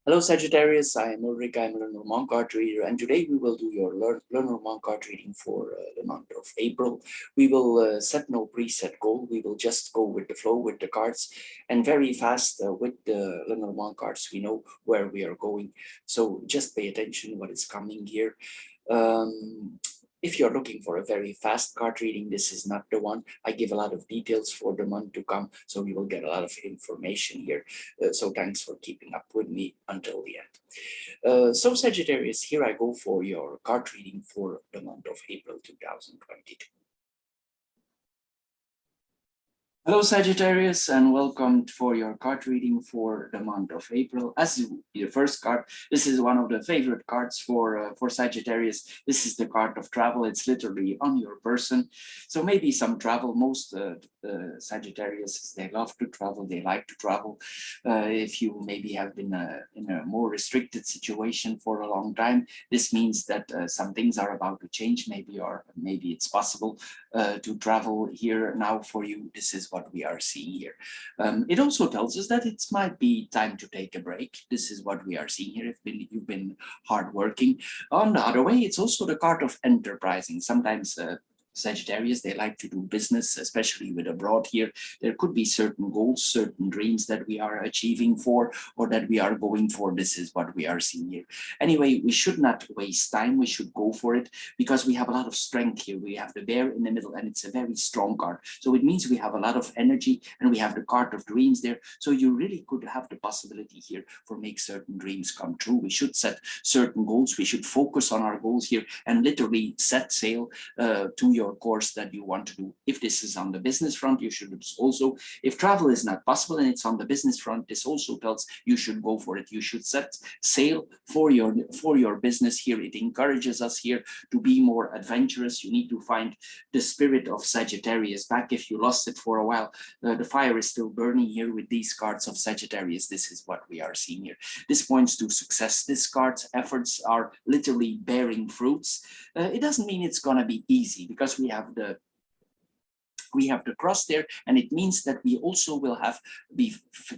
Hello Sagittarius, I am Ulrich, I'm a Lenormand card reader, and today we will do your Lenormand card reading for the month of April. We will set no preset goal, we will just go with the flow with the cards, and very fast with the Lenormand cards we know where we are going, so just pay attention what is coming here. Um, if you're looking for a very fast card reading, this is not the one. I give a lot of details for the month to come, so you will get a lot of information here. So thanks for keeping up with me until the end. So Sagittarius, here I go for your card reading for the month of April 2022. Hello Sagittarius, and welcome for your card reading for the month of April. As the first card, this is one of the favorite cards for Sagittarius. This is the card of travel. It's literally on your person. So maybe some travel. Most Sagittarius, they love to travel. They like to travel. If you maybe have been in a more restricted situation for a long time, this means that some things are about to change. Maybe it's possible to travel here now for you. This is what we are seeing here. It also tells us that it might be time to take a break. This is what we are seeing here. If you've been hardworking. On the other way, it's also the card of enterprising. Sometimes Sagittarius, they like to do business, especially with abroad here. There could be certain goals, certain dreams that we are achieving for, or that we are going for. This is what we are seeing here. Anyway, we should not waste time. We should go for it because we have a lot of strength here. We have the bear in the middle, and it's a very strong card. So it means we have a lot of energy, and we have the card of dreams there. So you really could have the possibility here for make certain dreams come true. We should set certain goals. We should focus on our goals here and literally set sail to your course that you want to do. If this is on the business front, you should also, if travel is not possible and it's on the business front, this also tells you should go for it. You should set sail for your business here. It encourages us here to be more adventurous. You need to find the spirit of Sagittarius back. If you lost it for a while, the fire is still burning here with these cards of Sagittarius. This is what we are seeing here. This points to success. This card's efforts are literally bearing fruits. It doesn't mean it's going to be easy because we have the cross there, and it means that we also will be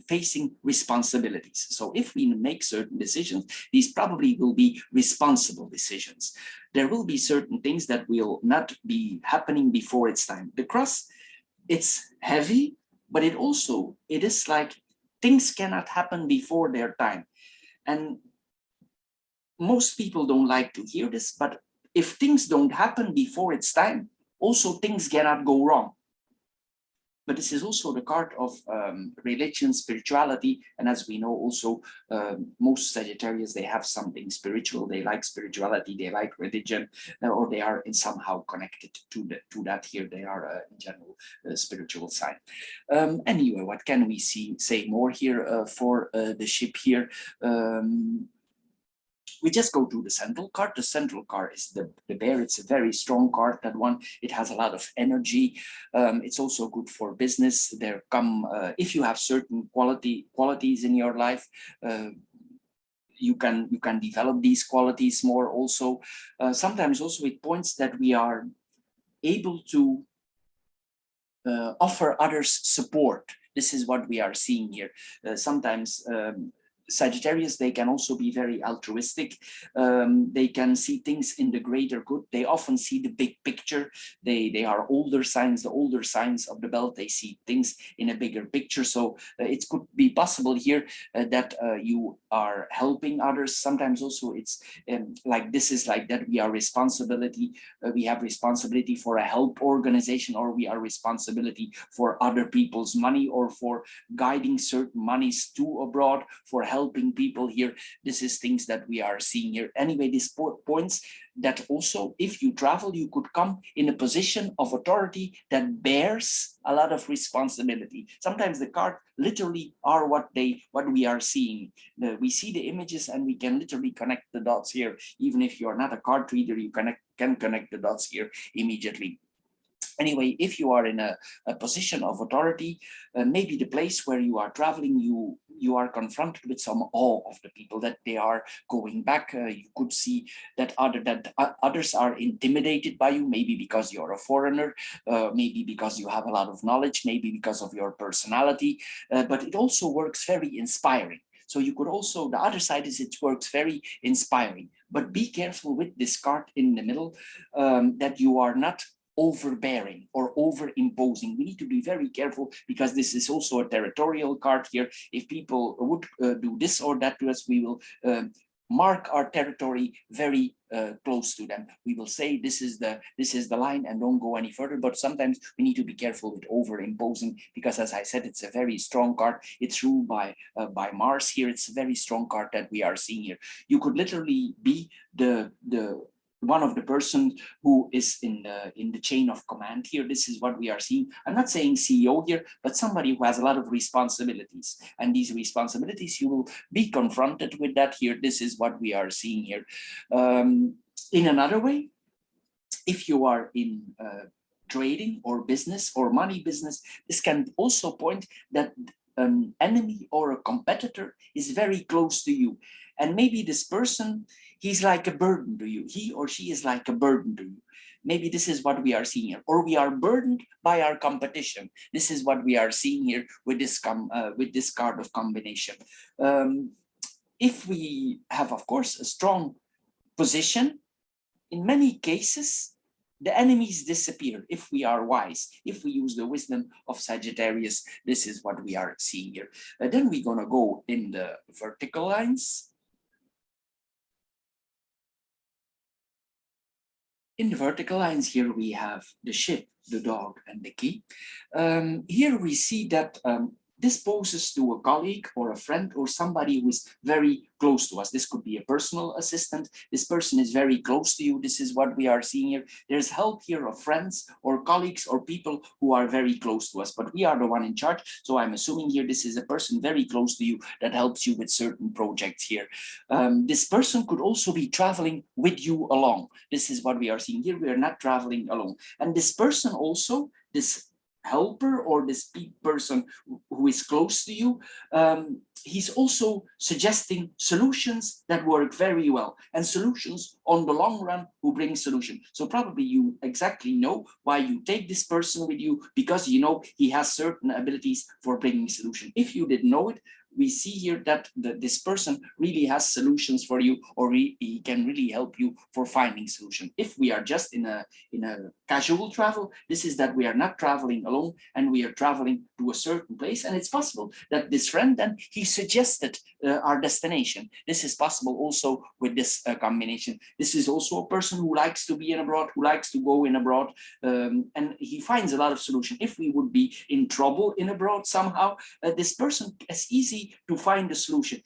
facing responsibilities. So if we make certain decisions, these probably will be responsible decisions. There will be certain things that will not be happening before its time. The cross, it's heavy, but it is like things cannot happen before their time. And most people don't like to hear this, but if things don't happen before its time, also things cannot go wrong. But this is also the card of religion, spirituality, and as we know also, most Sagittarius, they have something spiritual, they like spirituality, they like religion, or they are in somehow connected to that here. They are in general spiritual sign. Anyway, what can we say more here for the ship here? We just go to the central card. The central card is the bear. It's a very strong card, that one. It has a lot of energy. It's also good for business. If you have certain qualities in your life, you can develop these qualities more also. Sometimes also it points that we are able to offer others support. This is what we are seeing here. Sometimes Sagittarius, they can also be very altruistic. They can see things in the greater good. They often see the big picture. They are older signs, the older signs of the belt. They see things in a bigger picture. So it could be possible here that you are helping others. Sometimes also it's like this is like that we are we have responsibility for a help organization, or we are responsibility for other people's money, or for guiding certain monies to abroad, for helping people here. This is things that we are seeing here. Anyway, this points that also if you travel, you could come in a position of authority that bears a lot of responsibility. Sometimes the cards literally are what we are seeing. We see the images and we can literally connect the dots here. Even if you are not a card reader, you can connect the dots here immediately. Anyway, if you are in a position of authority, maybe the place where you are traveling, you are confronted with some awe of the people that they are going back. You could see that others are intimidated by you, maybe because you're a foreigner, maybe because you have a lot of knowledge, maybe because of your personality, but it also works very inspiring. So you could also, the other side is it works very inspiring, but be careful with this card in the middle, that you are not overbearing or over imposing. We need to be very careful because this is also a territorial card here. If people would do this or that to us, we will mark our territory very close to them. We will say this is the line and don't go any further. But sometimes we need to be careful with over imposing, because as I said, it's a very strong card. It's ruled by Mars here. It's a very strong card that we are seeing here. You could literally be the one of the persons who is in the chain of command here. This is what we are seeing. I'm not saying CEO here, but somebody who has a lot of responsibilities, and these responsibilities, you will be confronted with that here. This is what we are seeing here. In another way, if you are in trading or business or money business, this can also point that an enemy or a competitor is very close to you. And maybe this person, he's like a burden to you. He or she is like a burden to you. Maybe this is what we are seeing here. Or we are burdened by our competition. This is what we are seeing here with this card of combination. If we have, of course, a strong position, in many cases, the enemies disappear if we are wise. If we use the wisdom of Sagittarius, this is what we are seeing here. Then we're going to go in the vertical lines. In the vertical lines here, we have the ship, the dog, and the key. Here we see that this poses to a colleague or a friend or somebody who is very close to us. This could be a personal assistant. This person is very close to you. This is what we are seeing here. There's help here of friends or colleagues or people who are very close to us, but we are the one in charge. So I'm assuming here this is a person very close to you that helps you with certain projects here. This person could also be traveling with you along. This is what we are seeing here. We are not traveling alone. And this person also, this helper or this person who is close to you, he's also suggesting solutions that work very well, and solutions on the long run who bring solution. So probably you exactly know why you take this person with you, because you know he has certain abilities for bringing solution. If you didn't know it, we see here that this person really has solutions for you, or he can really help you for finding solution. If we are just in a casual travel, this is that we are not traveling alone and we are traveling to a certain place, and it's possible that this friend then he suggested our destination. This is possible also with this combination. This is also a person who likes to be in abroad, who likes to go in abroad, and he finds a lot of solution. If we would be in trouble in abroad somehow, this person is easy to find a solution.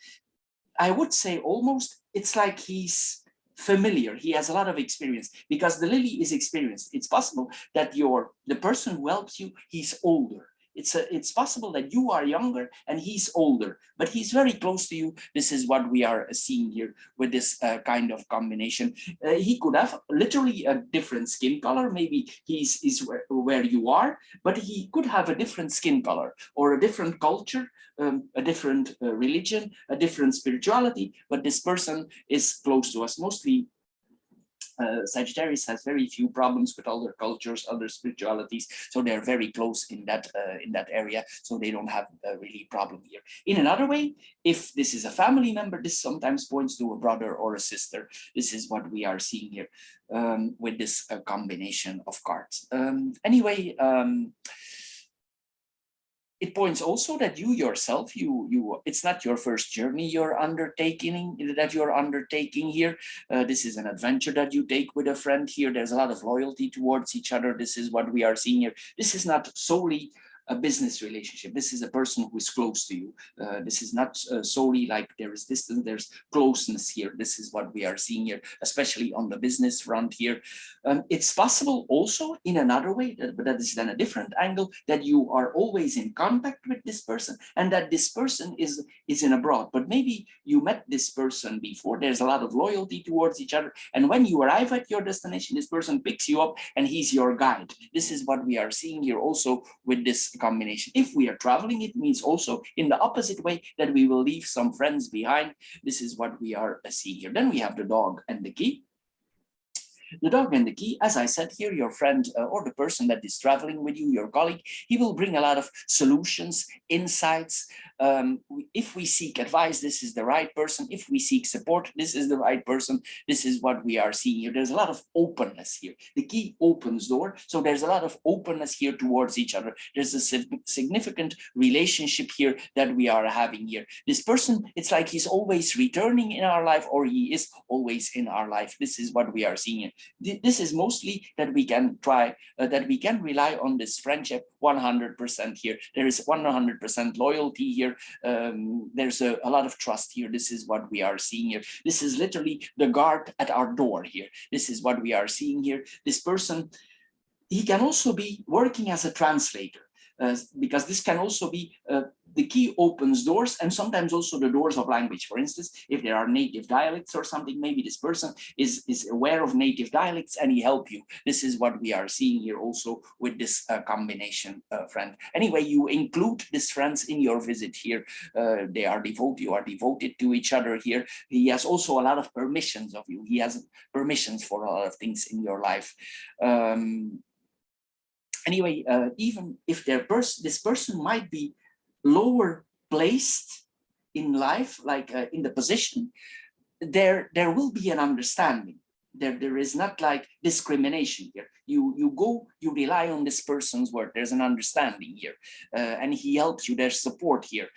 I would say almost it's like he's familiar. He has a lot of experience because the lily is experienced. It's possible that the person who helps you, he's older. It's possible that you are younger and he's older, but he's very close to you. This is what we are seeing here with this kind of combination. He could have literally a different skin color. Maybe he's where you are, but he could have a different skin color or a different culture, a different religion, a different spirituality, but this person is close to us. Mostly Sagittarius has very few problems with other cultures, other spiritualities, so they're very close in that area, so they don't have a really problem here. In another way, if this is a family member, this sometimes points to a brother or a sister. This is what we are seeing here with this combination of cards. Anyway, it points also that you yourself, it's not your first journey you're undertaking here. This is an adventure that you take with a friend here. There's a lot of loyalty towards each other. This is what we are seeing here. This is not solely a business relationship. This is a person who is close to you. This is not solely like there is distance, there's closeness here. This is what we are seeing here, especially on the business front here. It's possible also in another way, but that is then a different angle, that you are always in contact with this person and that this person is in abroad. But maybe you met this person before. There's a lot of loyalty towards each other. And when you arrive at your destination, this person picks you up and he's your guide. This is what we are seeing here also with this combination. If we are traveling, it means also in the opposite way that we will leave some friends behind. This is what we are seeing here. Then we have the dog and the key. The dog and the key, as I said here, your friend or the person that is traveling with you, your colleague, he will bring a lot of solutions, insights. If we seek advice, this is the right person. If we seek support, this is the right person. This is what we are seeing here. There's a lot of openness here. The key opens door. So there's a lot of openness here towards each other. There's a significant relationship here that we are having here. This person, it's like he's always returning in our life, or he is always in our life. This is what we are seeing. This is mostly that we can try, that we can rely on this friendship 100% here. There is 100% loyalty here. There's a lot of trust here. This is what we are seeing here. This is literally the guard at our door here. This is what we are seeing here. This person, he can also be working as a translator, because this can also be the key opens doors, and sometimes also the doors of language. For instance, if there are native dialects or something, maybe this person is aware of native dialects and he help you. This is what we are seeing here also with this combination friend. Anyway, you include these friends in your visit here. They are devoted, you are devoted to each other here. He has also a lot of permissions of you. He has permissions for a lot of things in your life. Anyway, even if this person might be lower placed in life, like in the position, there will be an understanding. There is not like discrimination here. You rely on this person's word. There's an understanding here, and he helps you. There's support here.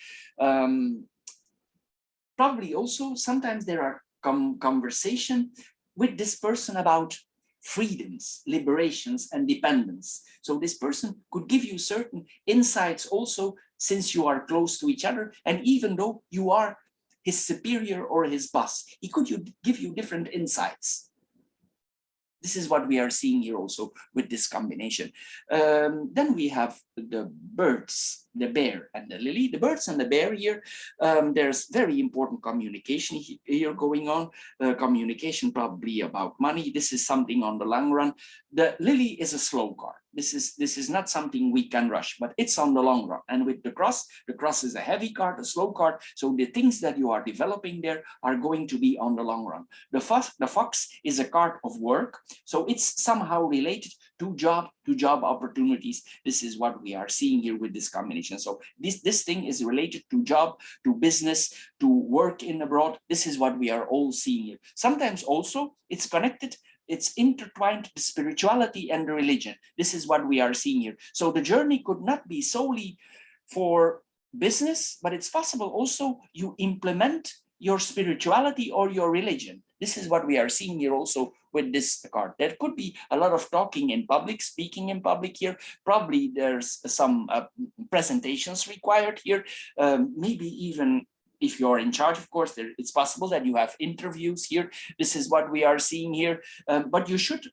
Probably also sometimes there are conversation with this person about freedoms, liberations, and dependence. So this person could give you certain insights also, since you are close to each other, and even though you are his superior or his boss, he could give you different insights. This is what we are seeing here also with this combination. Then we have the birds, the bear and the lily. The birds and the bear here, there's very important communication here going on. Communication probably about money. This is something on the long run. The lily is a slow card. This is not something we can rush, but it's on the long run. And with the cross is a heavy card, a slow card. So the things that you are developing there are going to be on the long run. The fox is a card of work. So it's somehow related to job opportunities. This is what we are seeing here with this combination. So this thing is related to job, to business, to work in abroad. This is what we are all seeing here. Sometimes also it's connected, it's intertwined with spirituality and religion. This is what we are seeing here. So the journey could not be solely for business, but it's possible also you implement your spirituality or your religion. This is what we are seeing here also with this card. There could be a lot of talking in public, speaking in public here. Probably there's some presentations required here. Maybe even if you're in charge, of course, it's possible that you have interviews here. This is what we are seeing here, but you should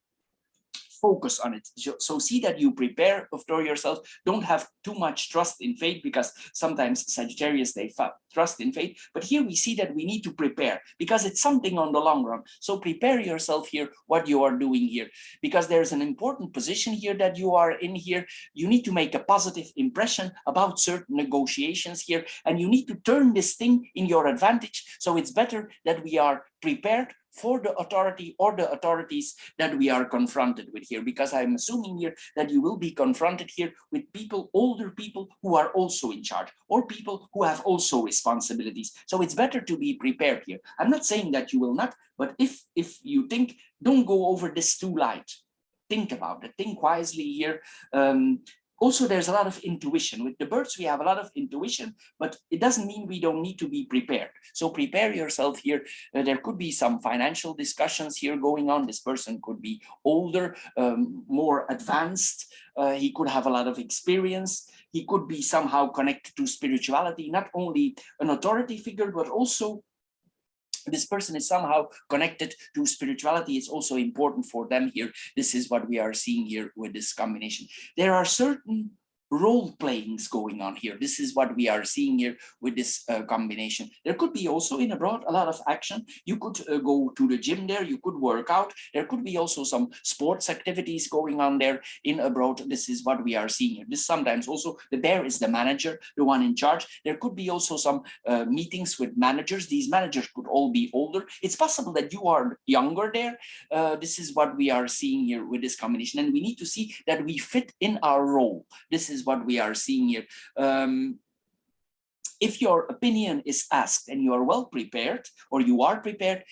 focus on it. So see that you prepare for yourself. Don't have too much trust in fate, because sometimes Sagittarius, they trust in fate. But here we see that we need to prepare, because it's something on the long run. So prepare yourself here, what you are doing here, because there's an important position here that you are in here. You need to make a positive impression about certain negotiations here, and you need to turn this thing in your advantage. So it's better that we are prepared for the authority or the authorities that we are confronted with here, because I'm assuming here that you will be confronted here with people, older people who are also in charge, or people who have also responsibilities. So it's better to be prepared here. I'm not saying that you will not, but if you think, don't go over this too light. Think about it, think wisely here. Also, there's a lot of intuition. With the birds, we have a lot of intuition, but it doesn't mean we don't need to be prepared. So prepare yourself here. There could be some financial discussions here going on. This person could be older, more advanced. He could have a lot of experience. He could be somehow connected to spirituality, not only an authority figure, but also this person is somehow connected to spirituality. It's also important for them here. This is what we are seeing here with this combination. There are certain role playings going on here. This is what we are seeing here with this combination. There could be also in abroad a lot of action. You could go to the gym there, you could work out. There could be also some sports activities going on there in abroad. This is what we are seeing here. This sometimes also the bear is the manager, the one in charge. There could be also some meetings with managers. These managers could all be older. It's possible that you are younger there. This is what we are seeing here with this combination, and we need to see that we fit in our role. This is what we are seeing here. If your opinion is asked and you are well prepared, or you are prepared,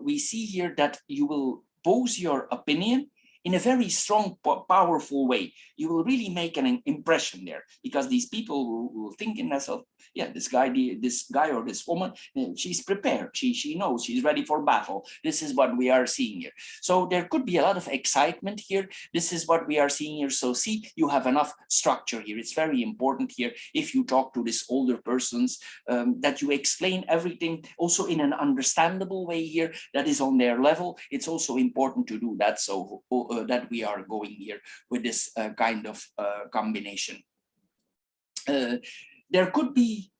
we see here that you will pose your opinion in a very strong, powerful way. You will really make an impression there, because these people will think in themselves, yeah, this guy or this woman, she's prepared. She knows, she's ready for battle. This is what we are seeing here. So there could be a lot of excitement here. This is what we are seeing here. So see, you have enough structure here. It's very important here, if you talk to these older persons, that you explain everything also in an understandable way here that is on their level. It's also important to do that, so that we are going here with this kind of combination. There could be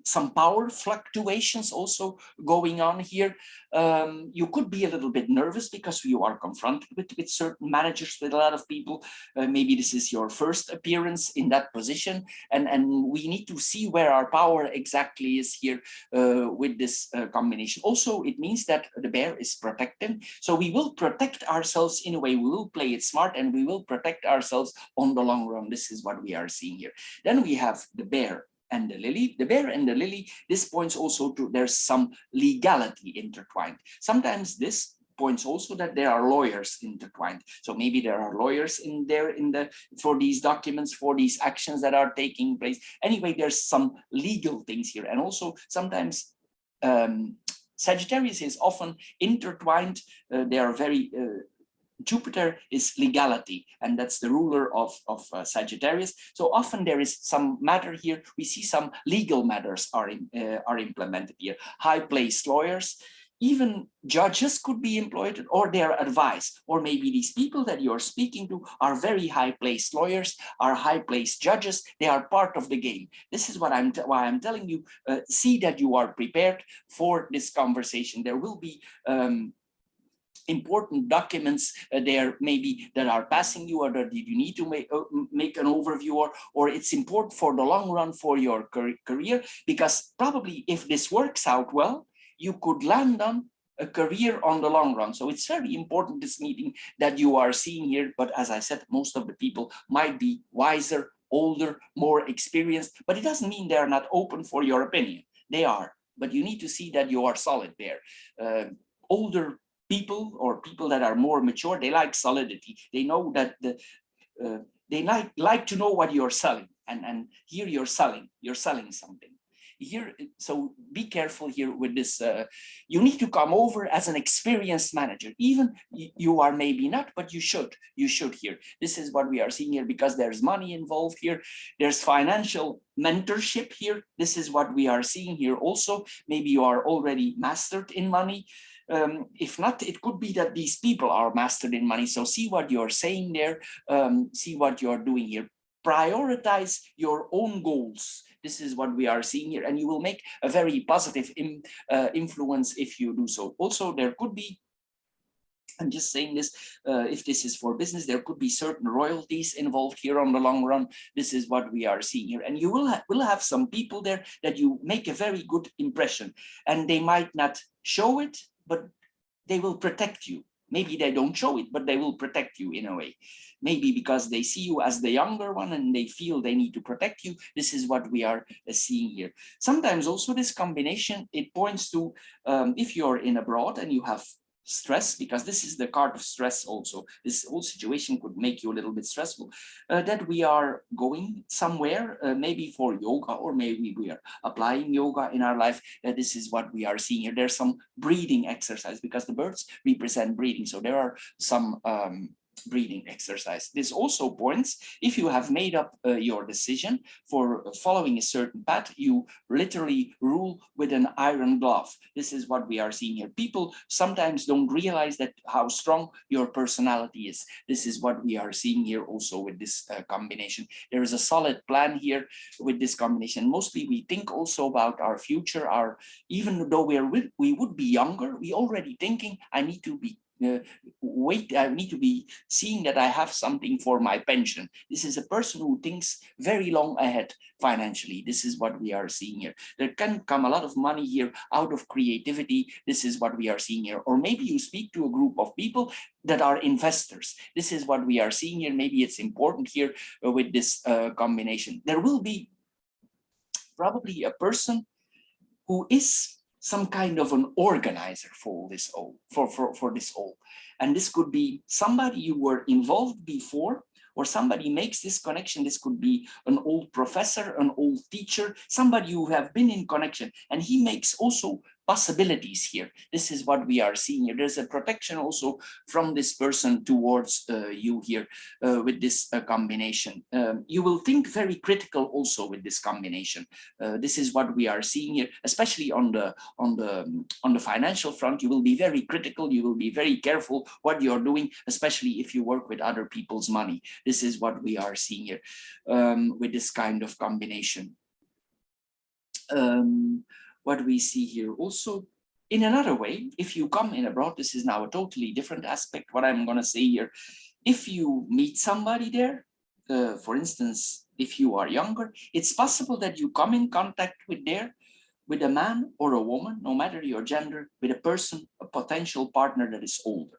some power fluctuations also going on here. You could be a little bit nervous because you are confronted with certain managers, with a lot of people. Maybe this is your first appearance in that position, and we need to see where our power exactly is here with this combination. Also, it means that the bear is protecting, so we will protect ourselves in a way. We will play it smart, and we will protect ourselves on the long run. This is what we are seeing here. Then we have the bear and the lily. The bear and the lily, this points also to there's some legality intertwined. Sometimes this points also that there are lawyers intertwined. So maybe there are lawyers in there for these documents, for these actions that are taking place. Anyway, there's some legal things here. And also sometimes Sagittarius is often intertwined. They are very Jupiter is legality, and that's the ruler of Sagittarius. So often there is some matter here. We see some legal matters are implemented here. High-placed lawyers, even judges could be employed, or their advice, or maybe these people that you're speaking to are very high-placed lawyers, are high-placed judges. They are part of the game. This is what why I'm telling you. See that you are prepared for this conversation. There will be important documents there maybe that are passing you, or that you need to make an overview, or it's important for the long run for your career, because probably if this works out well, you could land on a career on the long run. So it's very important, this meeting that you are seeing here. But as I said, most of the people might be wiser, older, more experienced, but it doesn't mean they're not open for your opinion. They are, but you need to see that you are solid there. Older people, or people that are more mature, they like solidity. They know that they like to know what you're selling, and here you're selling something here. So be careful here with this. You need to come over as an experienced manager. Even you are maybe not, but you should here. This is what we are seeing here, because there's money involved here. There's financial mentorship here. This is what we are seeing here also. Maybe you are already mastered in money. If not, it could be that these people are mastered in money. So see what you're saying there, see what you're doing here. Prioritize your own goals. This is what we are seeing here, and you will make a very positive influence if you do so. Also, there could be, I'm just saying this, if this is for business, there could be certain royalties involved here on the long run. This is what we are seeing here. And you will have some people there that you make a very good impression, and they might not show it, but they will protect you. Maybe they don't show it, but they will protect you in a way. Maybe because they see you as the younger one and they feel they need to protect you. This is what we are seeing here. Sometimes also this combination, it points to if you're in abroad and you have stress, because this is the card of stress also. This whole situation could make you a little bit stressful, that we are going somewhere, maybe for yoga, or maybe we are applying yoga in our life. This is what we are seeing here. There's some breathing exercise, because the birds represent breathing. So there are some breathing exercise. This also points, if you have made up your decision for following a certain path, you literally rule with an iron glove. This is what we are seeing here. People sometimes don't realize that how strong your personality is. This is what we are seeing here also with this combination. There is a solid plan here with this combination. Mostly we think also about our future, even though we would be younger, we already thinking, I need to be I need to be seeing that I have something for my pension. This is a person who thinks very long ahead financially. This is what we are seeing here. There can come a lot of money here out of creativity. This is what we are seeing here. Or maybe you speak to a group of people that are investors. This is what we are seeing here. Maybe it's important here with this combination. There will be probably a person who is some kind of an organizer for this all, for this all. And this could be somebody you were involved before, or somebody makes this connection. This could be an old professor, an old teacher, somebody you have been in connection, and he makes also possibilities here. This is what we are seeing here. There's a protection also from this person towards you here with this combination. You will think very critical also with this combination. This is what we are seeing here, especially on the financial front. You will be very critical. You will be very careful what you're doing, especially if you work with other people's money. This is what we are seeing here with this kind of combination. What we see here also in another way, if you come in abroad, this is now a totally different aspect. What I'm going to say here, if you meet somebody there, for instance, if you are younger, it's possible that you come in contact with a man or a woman, no matter your gender, with a person, a potential partner that is older.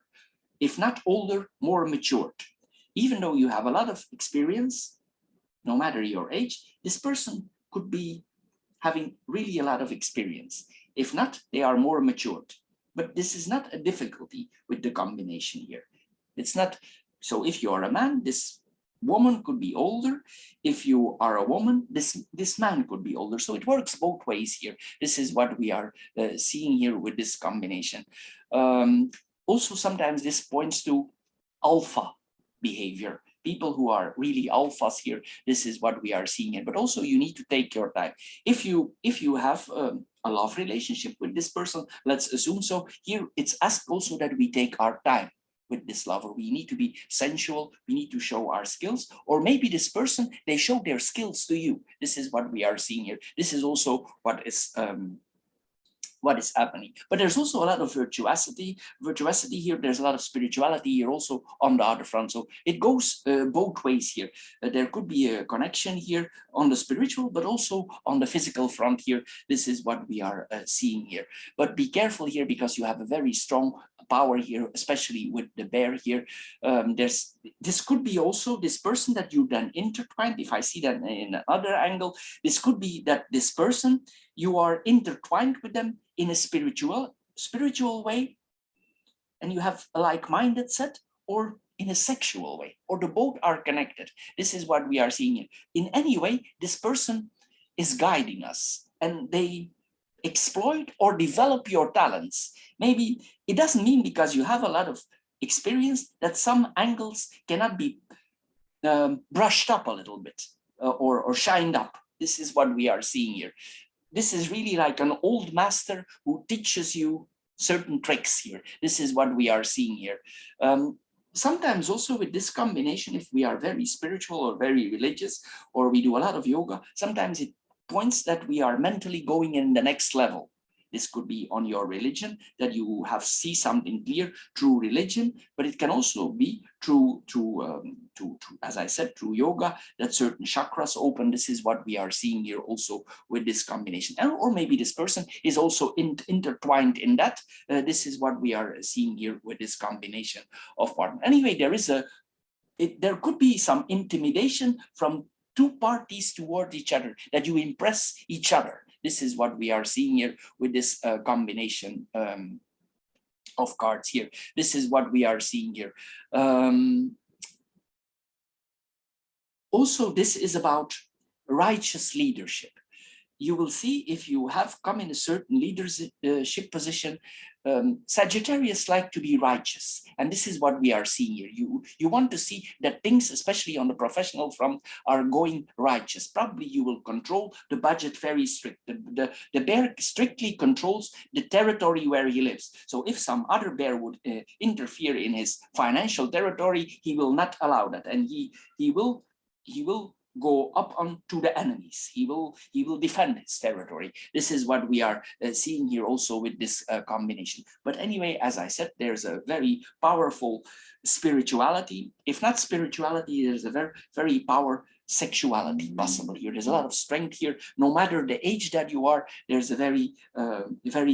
If not older, more matured. Even though you have a lot of experience, no matter your age, this person could be having really a lot of experience. If not, they are more matured. But this is not a difficulty with the combination here. It's not, so if you are a man, this woman could be older. If you are a woman, this man could be older. So it works both ways here. This is what we are seeing here with this combination. Also, sometimes this points to alpha behavior. People who are really alphas here, this is what we are seeing here. But also you need to take your time. If you have a love relationship with this person, let's assume so, here it's asked also that we take our time with this lover. We need to be sensual, we need to show our skills, or maybe this person, they show their skills to you. This is what we are seeing here. This is also what is happening. But there's also a lot of virtuosity here. There's a lot of spirituality here also on the other front. So it goes both ways here. There could be a connection here on the spiritual, but also on the physical front here. This is what we are seeing here. But be careful here, because you have a very strong power here, especially with the bear here. This could be also this person that you then intertwined. If I see that in another angle, this could be that this person, you are intertwined with them in a spiritual way, and you have a like-minded set, or in a sexual way, or the both are connected. This is what we are seeing here. In any way, this person is guiding us, and they exploit or develop your talents. Maybe it doesn't mean because you have a lot of experience that some angles cannot be brushed up a little bit or shined up. This is what we are seeing here. This is really like an old master who teaches you certain tricks here. This is what we are seeing here. Sometimes also with this combination, if we are very spiritual or very religious, or we do a lot of yoga, sometimes it points that we are mentally going in the next level. This could be on your religion, that you have see something clear through religion, but it can also be through as I said, through yoga, that certain chakras open. This is what we are seeing here also with this combination. Or maybe this person is also intertwined in that. This is what we are seeing here with this combination of partners. Anyway, there could be some intimidation from two parties toward each other, that you impress each other. This is what we are seeing here with this combination of cards here. This is what we are seeing here. Also, this is about righteous leadership. you will see if you have come in a certain leadership position, Sagittarius like to be righteous. And this is what we are seeing here. You want to see that things, especially on the professional front, are going righteous. Probably you will control the budget very strict. The bear strictly controls the territory where he lives. So if some other bear would interfere in his financial territory, he will not allow that. And he will go up onto the enemies. He will defend his territory. This is what we are seeing here also with this combination. But anyway, as I said, there's a very powerful spirituality. If not spirituality, there's a very powerful sexuality possible here. There's a lot of strength here. No matter the age that you are, there's a very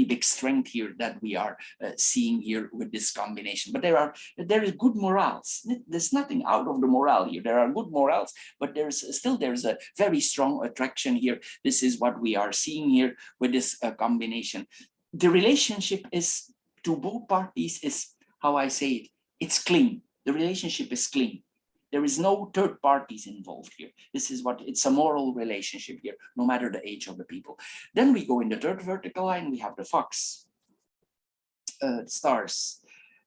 big strength here that we are seeing here with this combination. But there is good morals. There's nothing out of the morale here. There are good morals, but there's a very strong attraction here. This is what we are seeing here with this combination. The relationship is to both parties is, how I say it, it's clean. The relationship is clean. There is no third parties involved here. This is what it's a moral relationship here, no matter the age of the people. Then we go in the third vertical line, we have the fox, stars,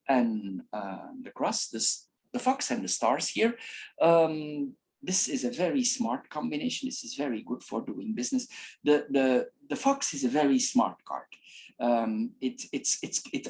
and the cross, the fox and the stars here. This is a very smart combination. This is very good for doing business. The fox is a very smart card. It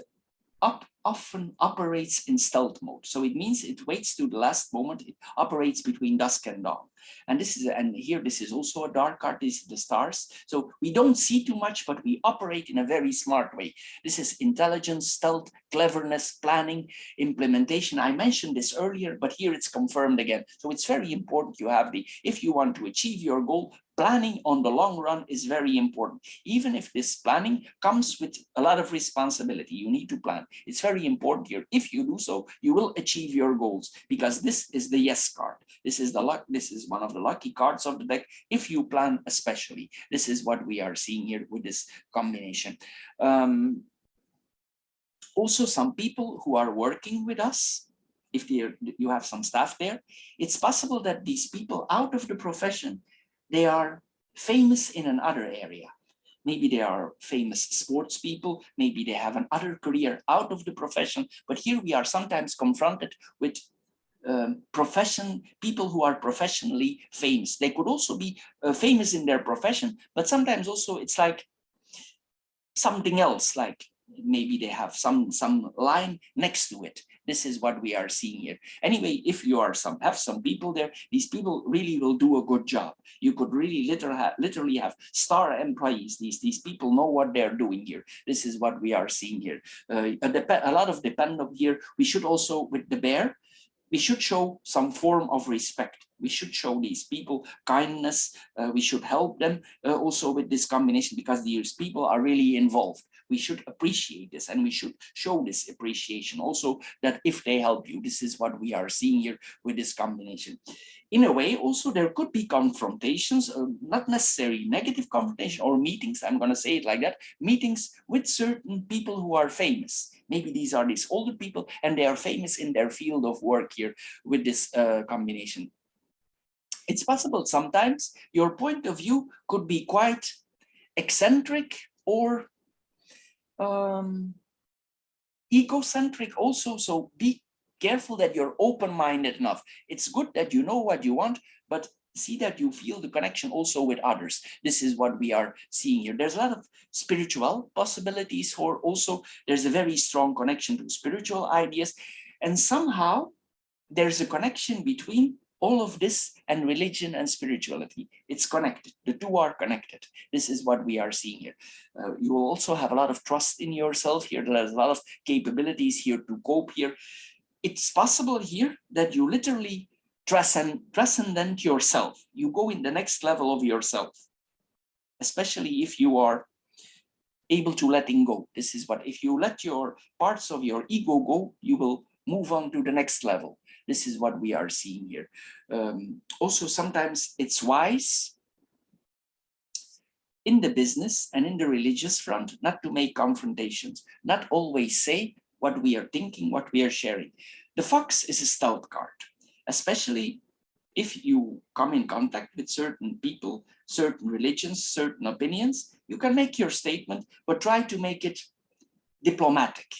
often operates in stealth mode. So it means it waits to the last moment. It operates between dusk and dawn. And this is also a dark card. This is the stars. So we don't see too much, but we operate in a very smart way. This is intelligence, stealth, cleverness, planning, implementation. I mentioned this earlier, but here it's confirmed again. So it's very important you have if you want to achieve your goal, planning on the long run is very important. Even if this planning comes with a lot of responsibility, you need to plan. It's very important here. If you do so, you will achieve your goals, because this is the yes card. This is the luck. This is one of the lucky cards of the deck. If you plan, especially, this is what we are seeing here with this combination. Also, some people who are working with us, if you have some staff there, it's possible that these people out of the profession, they are famous in another area. Maybe they are famous sports people. Maybe they have another career out of the profession. But here we are sometimes confronted with people who are professionally famous. They could also be famous in their profession, but sometimes also it's like something else, like maybe they have some line next to it. This is what we are seeing here. Anyway, if you have some people there, these people really will do a good job. You could really literally have star employees. These people know what they're doing here. This is what we are seeing here. A lot of dependent here. We should also, with the bear, we should show some form of respect. We should show these people kindness. We should help them also with this combination, because these people are really involved. We should appreciate this, and we should show this appreciation also, that if they help you, this is what we are seeing here with this combination. In a way, also, there could be confrontations, not necessarily negative confrontation or meetings, I'm going to say it like that, meetings with certain people who are famous. Maybe these older people, and they are famous in their field of work here with this combination. It's possible sometimes your point of view could be quite eccentric or egocentric also. So be careful that you're open-minded enough. It's good that you know what you want, but see that you feel the connection also with others. This is what we are seeing here. There's a lot of spiritual possibilities, or also there's a very strong connection to spiritual ideas. And somehow there's a connection between all of this and religion and spirituality. It's connected. The two are connected. This is what we are seeing here. You will also have a lot of trust in yourself here. There's a lot of capabilities here to cope here. It's possible here that you literally transcend yourself. You go in the next level of yourself, especially if you are able to letting go. This is what, if you let your parts of your ego go, you will move on to the next level. This is what we are seeing here. Also, sometimes it's wise in the business and in the religious front not to make confrontations, not always say what we are thinking, what we are sharing. The fox is a stealth card, especially if you come in contact with certain people certain religions, certain opinions. You can make your statement, but try to make it diplomatic.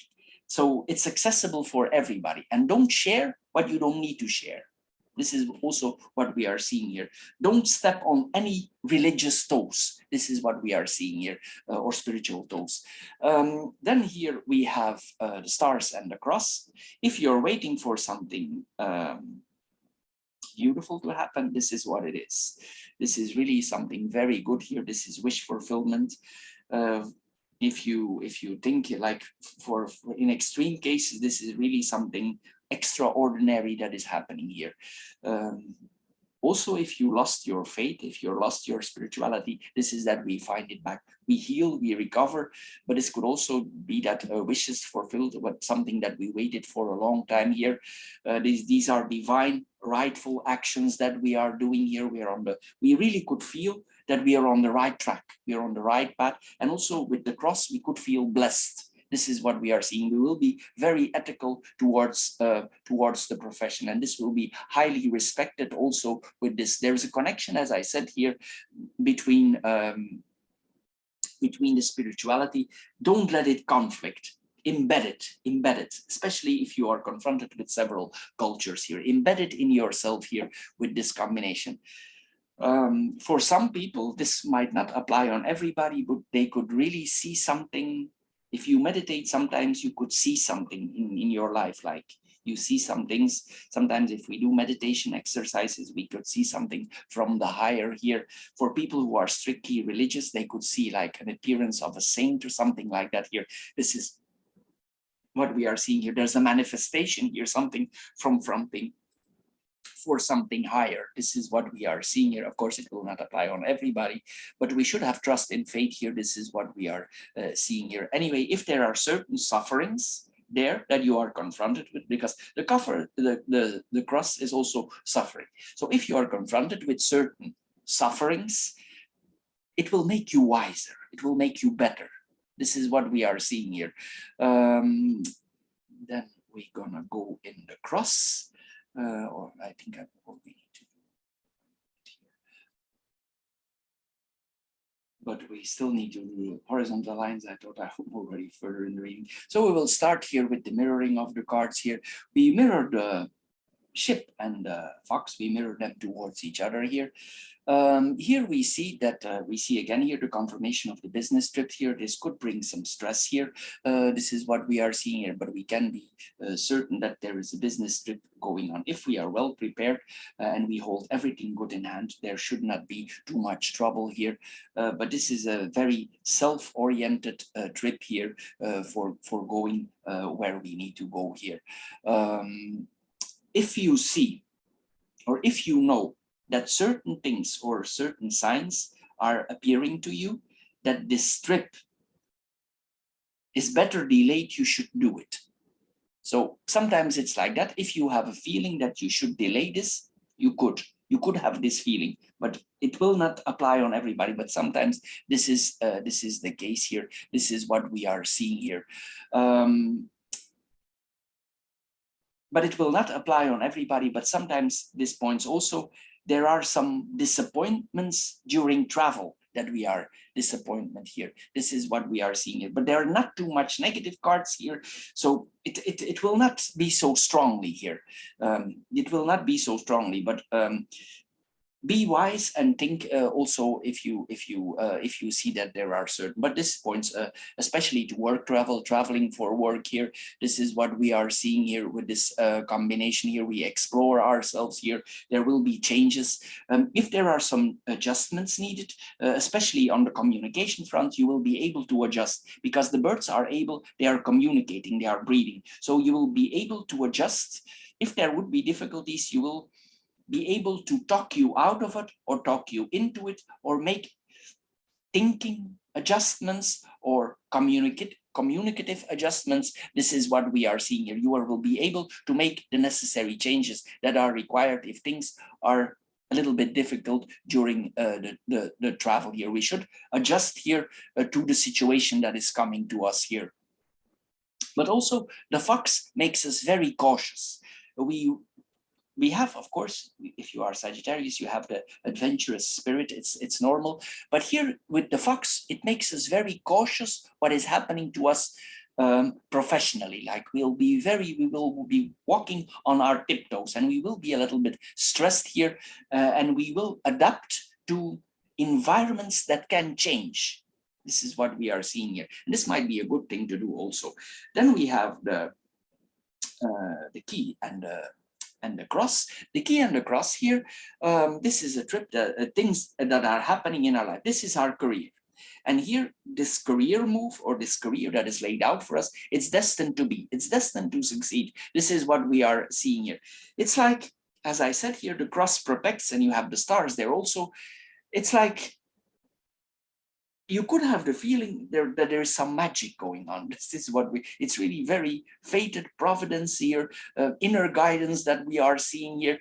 So it's accessible for everybody, and don't share what you don't need to share. This is also what we are seeing here. Don't step on any religious toes. This is what we are seeing here, or spiritual toes. Then here we have the stars and the cross. If you're waiting for something beautiful to happen, this is what it is. This is really something very good here. This is wish fulfillment. If you think like for in extreme cases, this is really something extraordinary that is happening here. Also, if you lost your faith, if you lost your spirituality, this is that we find it back. We heal, we recover, but this could also be that wishes fulfilled, but something that we waited for a long time here. These are divine, rightful actions that we are doing here. We really could feel that we are on the right track. We are on the right path. And also with the cross, we could feel blessed. This is what we are seeing. We will be very ethical towards the profession, and this will be highly respected also with this. There is a connection, as I said here, between the spirituality. Don't let it conflict. Embed it, especially if you are confronted with several cultures here. Embed it in yourself here with this combination. For some people, this might not apply on everybody, but they could really see something. If you meditate, sometimes you could see something in your life, like you see some things. Sometimes if we do meditation exercises, we could see something from the higher here. For people who are strictly religious, they could see like an appearance of a saint or something like that here. This is what we are seeing here. There's a manifestation here, something from something for something higher. This is what we are seeing here. Of course, it will not apply on everybody, but we should have trust in fate here. This is what we are seeing here. Anyway, if there are certain sufferings there that you are confronted with, because the cross is also suffering. So if you are confronted with certain sufferings, it will make you wiser. It will make you better. This is what we are seeing here. Then we're gonna go in the cross. Or I think what we need to do here. But we still need to do horizontal lines. I thought I'm already further in the reading. So we will start here with the mirroring of the cards here. We mirror the ship and the fox. We mirror them towards each other here. Here we see that we see again here the confirmation of the business trip here. This could bring some stress here. This is what we are seeing here, but we can be certain that there is a business trip going on. If we are well prepared and we hold everything good in hand, there should not be too much trouble here. But this is a very self-oriented trip here for going where we need to go here. If you see, or if you know that certain things or certain signs are appearing to you, that this trip is better delayed, you should do it. So sometimes it's like that. If you have a feeling that you should delay this, you could have this feeling, but it will not apply on everybody. But sometimes this is the case here. This is what we are seeing here. But it will not apply on everybody. But sometimes this points also, there are some disappointments during travel that we are disappointment here. This is what we are seeing here, but there are not too much negative cards here. So it will not be so strongly here. It will not be so strongly, but be wise and think also if you see that there are certain, but this points especially to work traveling for work here. This is what we are seeing here with this combination here. We explore ourselves here. There will be changes. If there are some adjustments needed, especially on the communication front, you will be able to adjust because the birds are able, they are communicating, they are breathing. So you will be able to adjust. If there would be difficulties, you will be able to talk you out of it or talk you into it or make thinking adjustments or communicative adjustments. This is what we are seeing here. You will be able to make the necessary changes that are required if things are a little bit difficult during the travel here. We should adjust here to the situation that is coming to us here. But also the fox makes us very cautious. we have, of course, if you are Sagittarius, you have the adventurous spirit. It's normal. But here with the fox, it makes us very cautious what is happening to us professionally. Like we will be walking on our tiptoes, and we will be a little bit stressed here, and we will adapt to environments that can change. This is what we are seeing here. And this might be a good thing to do also. Then we have the key and the cross. The key and the cross here, this is a trip, things that are happening in our life. This is our career. And here, this career move or this career that is laid out for us, it's destined to be, it's destined to succeed. This is what we are seeing here. It's like, as I said here, the cross protects, and you have the stars there also. It's like, you could have the feeling that there is some magic going on. This is what it's really very fated providence here, inner guidance that we are seeing here.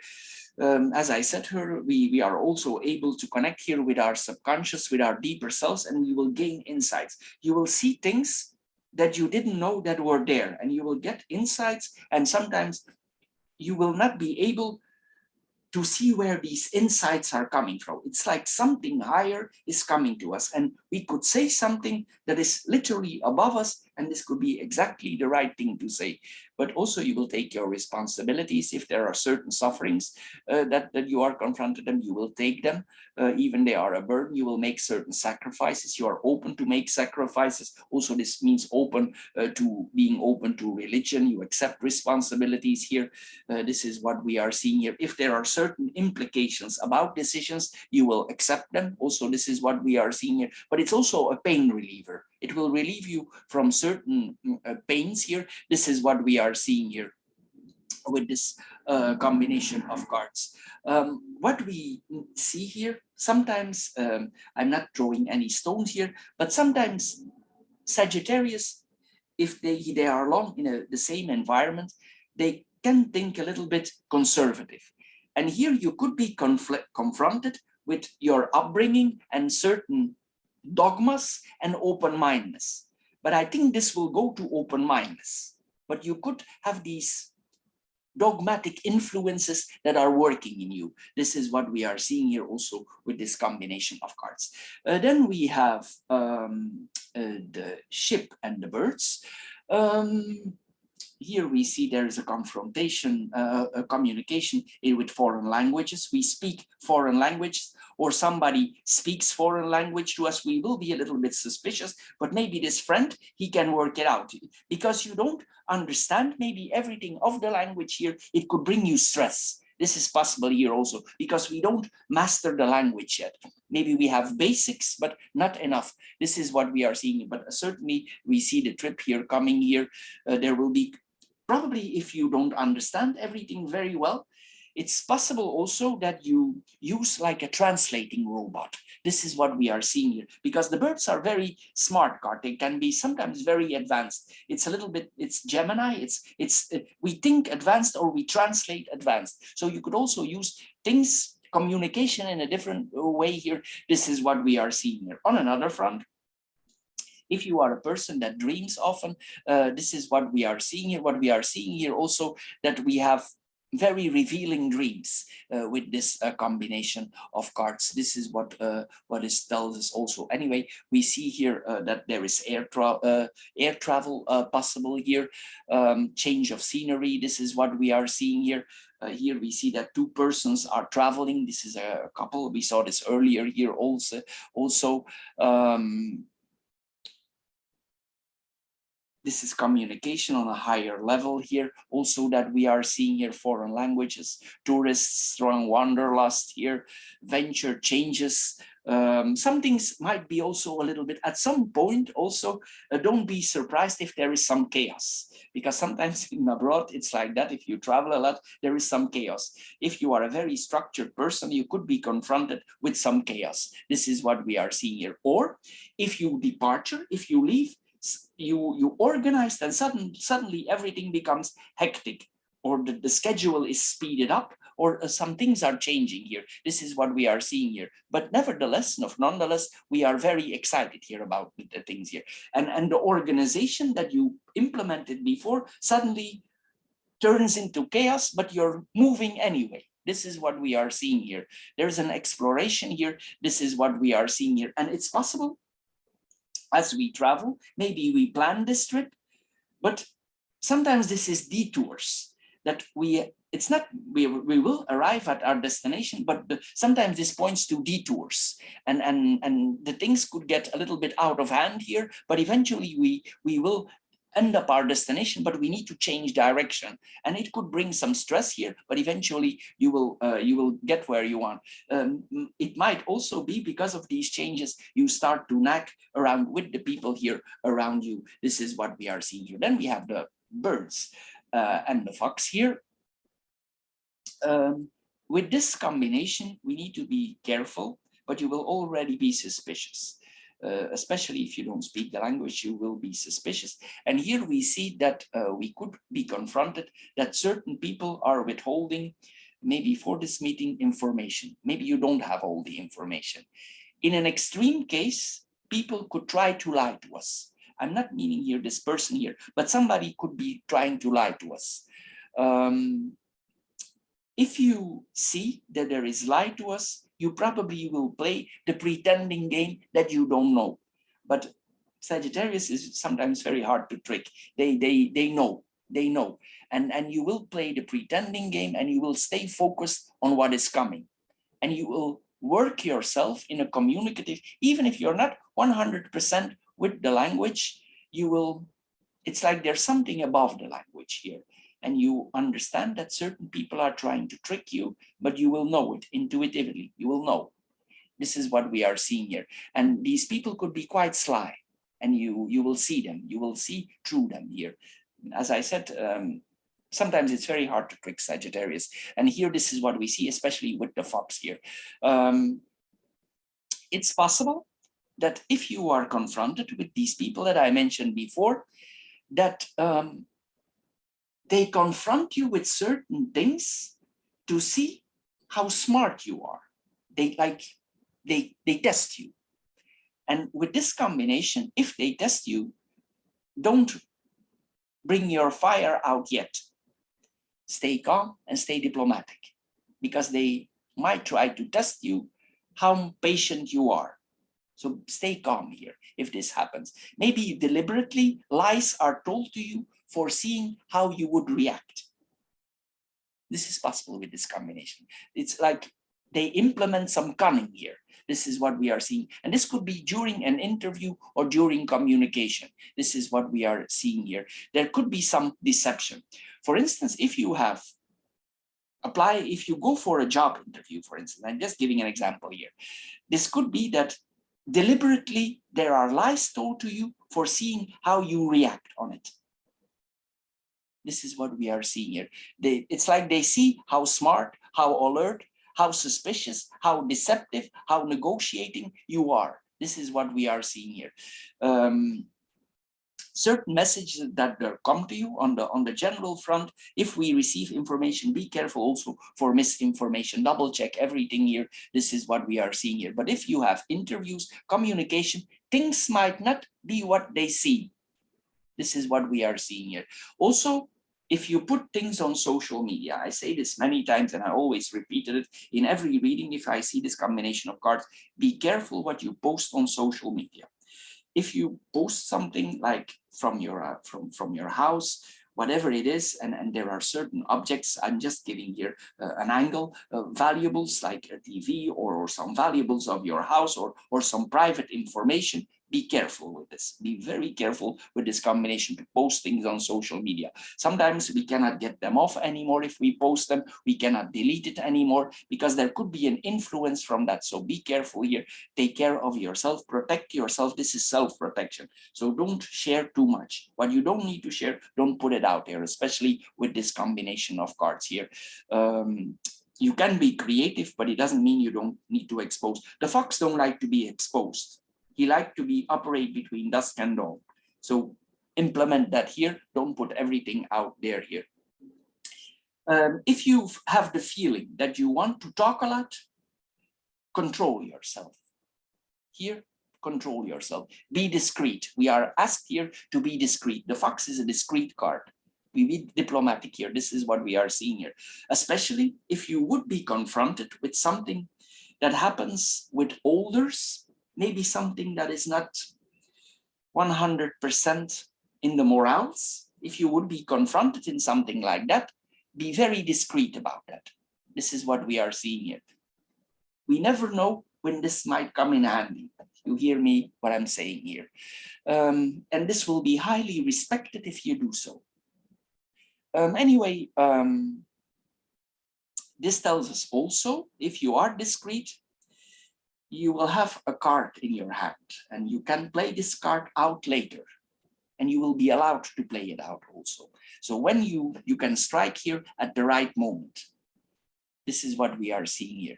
As I said here, we are also able to connect here with our subconscious, with our deeper selves, and we will gain insights. You will see things that you didn't know that were there, and you will get insights, and sometimes you will not be able to see where these insights are coming from. It's like something higher is coming to us, and we could say something that is literally above us, and this could be exactly the right thing to say. But also you will take your responsibilities. If there are certain sufferings that you are confronted them, you will take them. Even they are a burden, you will make certain sacrifices. You are open to make sacrifices. Also, this means open to being open to religion. You accept responsibilities here. This is what we are seeing here. If there are certain implications about decisions, you will accept them. Also, this is what we are seeing here. But it's also a pain reliever. It will relieve you from certain pains here. This is what we are seeing here with this combination of cards. What we see here, sometimes, I'm not throwing any stones here, but sometimes Sagittarius, if they are long in the same environment, they can think a little bit conservative. And here you could be confronted with your upbringing and certain dogmas and open-mindedness. But I think this will go to open-mindedness. But you could have these dogmatic influences that are working in you. This is what we are seeing here also with this combination of cards. Then we have the ship and the birds. Here we see there is a confrontation, a communication with foreign languages. We speak foreign languages, or somebody speaks foreign language to us. We will be a little bit suspicious, but maybe this friend, he can work it out. Because you don't understand maybe everything of the language here, it could bring you stress. This is possible here also, because we don't master the language yet. Maybe we have basics, but not enough. This is what we are seeing. But certainly we see the trip here coming here. There will be, probably if you don't understand everything very well, it's possible also that you use like a translating robot. This is what we are seeing here, because the birds are very smart card. They can be sometimes very advanced. It's a little bit, it's Gemini. We think advanced or we translate advanced. So you could also use things, communication in a different way here. This is what we are seeing here. On another front, if you are a person that dreams often, this is what we are seeing here. What we are seeing here also, that we have very revealing dreams with this combination of cards. This is what this tells us also. Anyway, we see here that there is air travel possible here, change of scenery. This is what we are seeing here. Here we see that two persons are traveling. This is a couple. We saw this earlier here also. This is communication on a higher level here. Also that we are seeing here foreign languages, tourists, strong wanderlust here, venture changes. Some things might be also a little bit, at some point also, don't be surprised if there is some chaos. Because sometimes in abroad, it's like that. If you travel a lot, there is some chaos. If you are a very structured person, you could be confronted with some chaos. This is what we are seeing here. Or if you if you leave, you organize, and suddenly everything becomes hectic, or the schedule is speeded up, or some things are changing here. This is what we are seeing here. But nonetheless, we are very excited here about the things here. And the organization that you implemented before, suddenly turns into chaos, but you're moving anyway. This is what we are seeing here. There's an exploration here. This is what we are seeing here. And it's possible as we travel, maybe we plan this trip, but sometimes this is detours that it's not, we will arrive at our destination, but sometimes this points to detours, and the things could get a little bit out of hand here, but eventually we will end up our destination, but we need to change direction, and it could bring some stress here, but eventually you will get where you want. It might also be because of these changes, you start to nag around with the people here around you. This is what we are seeing here. Then we have the birds and the fox here. With this combination, we need to be careful, but you will already be suspicious. Especially if you don't speak the language, you will be suspicious. And here we see that we could be confronted that certain people are withholding, maybe for this meeting, information. Maybe you don't have all the information. In an extreme case, people could try to lie to us. I'm not meaning here this person here, but somebody could be trying to lie to us. If you see that there is lie to us, you probably will play the pretending game that you don't know. But Sagittarius is sometimes very hard to trick. They know. And you will play the pretending game, and you will stay focused on what is coming. And you will work yourself in a communicative, even if you're not 100% with the language, you will, it's like there's something above the language here. And you understand that certain people are trying to trick you, but you will know it intuitively. You will know. This is what we are seeing here. And these people could be quite sly, and you will see them. You will see through them here. As I said, sometimes it's very hard to trick Sagittarius. And here, this is what we see, especially with the fox here. It's possible that if you are confronted with these people that I mentioned before, that they confront you with certain things to see how smart you are. They test you. And with this combination, if they test you, don't bring your fire out yet. Stay calm and stay diplomatic, because they might try to test you how patient you are. So stay calm here if this happens. Maybe deliberately lies are told to you, foreseeing how you would react. This is possible with this combination. It's like they implement some cunning here. This is what we are seeing. And this could be during an interview or during communication. This is what we are seeing here. There could be some deception. For instance, if you go for a job interview, for instance, I'm just giving an example here. This could be that deliberately there are lies told to you, foreseeing how you react on it. This is what we are seeing here. It's like they see how smart, how alert, how suspicious, how deceptive, how negotiating you are. This is what we are seeing here. Certain messages that come to you on the general front. If we receive information, be careful also for misinformation. Double check everything here. This is what we are seeing here. But if you have interviews, communication, things might not be what they see. This is what we are seeing here. Also, if you put things on social media, I say this many times and I always repeated it in every reading, if I see this combination of cards, be careful what you post on social media. If you post something like from your house, whatever it is, and there are certain objects, I'm just giving here an angle, valuables like a TV or some valuables of your house or some private information, be careful with this. Be very careful with this combination to post things on social media. Sometimes we cannot get them off anymore if we post them. We cannot delete it anymore because there could be an influence from that. So be careful here. Take care of yourself. Protect yourself. This is self-protection. So don't share too much. What you don't need to share, don't put it out there, especially with this combination of cards here. You can be creative, but it doesn't mean you don't need to expose. The fox don't like to be exposed. He likes to operate between dusk and dawn. So implement that here. Don't put everything out there here. If you have the feeling that you want to talk a lot, control yourself. Here, control yourself. Be discreet. We are asked here to be discreet. The fox is a discreet card. We be diplomatic here. This is what we are seeing here, especially if you would be confronted with something that happens with elders, maybe something that is not 100% in the morals. If you would be confronted in something like that, be very discreet about that. This is what we are seeing here. We never know when this might come in handy. You hear me, what I'm saying here. And this will be highly respected if you do so. Anyway, this tells us also, if you are discreet, you will have a card in your hand and you can play this card out later and you will be allowed to play it out also. So when you can strike here at the right moment. This is what we are seeing here.